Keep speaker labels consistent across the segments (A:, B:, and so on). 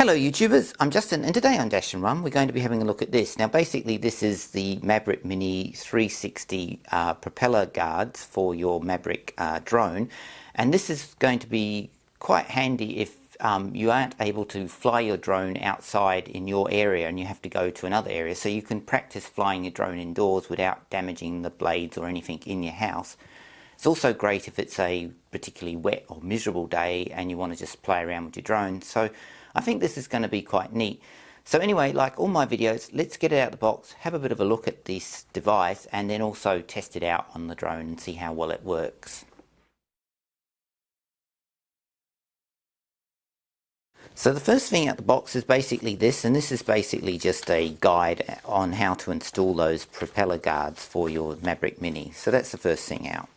A: Hello YouTubers, I'm Justin and today on Dashandrun we're going to be having a look at this. Now basically this is the Mavic Mini 360 propeller guards for your Mavic drone, and this is going to be quite handy if you aren't able to fly your drone outside in your area and you have to go to another area, so you can practice flying your drone indoors without damaging the blades or anything in your house. It's also great if it's a particularly wet or miserable day and you want to just play around with your drone. So I think this is going to be quite neat. So anyway, like all my videos, let's get it out of the box, have a bit of a look at this device and then also test it out on the drone and see how well it works. So the first thing out the box is basically this, and this is basically just a guide on how to install those propeller guards for your Mavic Mini. So that's the first thing out.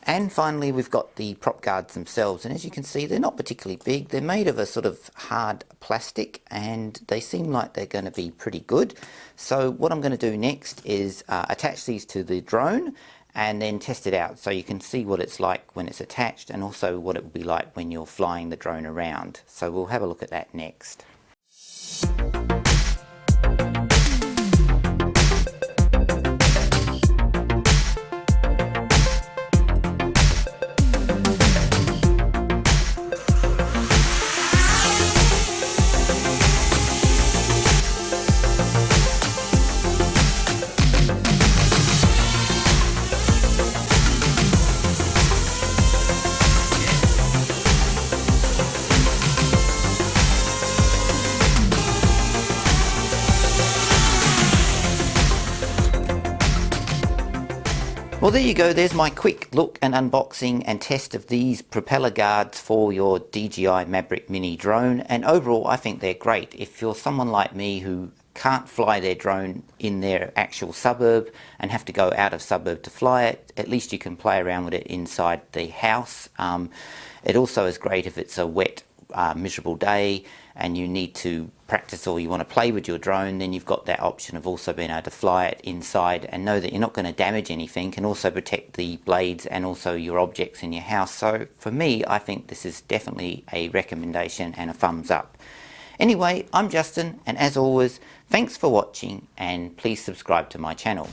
A: And finally we've got the prop guards themselves, and as you can see they're not particularly big. They're made of a sort of hard plastic and they seem like they're going to be pretty good. So what I'm going to do next is attach these to the drone and then test it out so you can see what it's like when it's attached and also what it will be like when you're flying the drone around. So we'll have a look at that next. Well, there you go, there's my quick look and unboxing and test of these propeller guards for your DJI Mavic Mini drone, and overall I think they're great. If you're someone like me who can't fly their drone in their actual suburb and have to go out of suburb to fly it, at least you can play around with it inside the house. It also is great if it's a wet, miserable day and you need to practice or you want to play with your drone, then you've got that option of also being able to fly it inside and know that you're not going to damage anything, and also protect the blades and also your objects in your house. So for me, I think this is definitely a recommendation and a thumbs up. Anyway, I'm Justin, and as always, thanks for watching and please subscribe to my channel.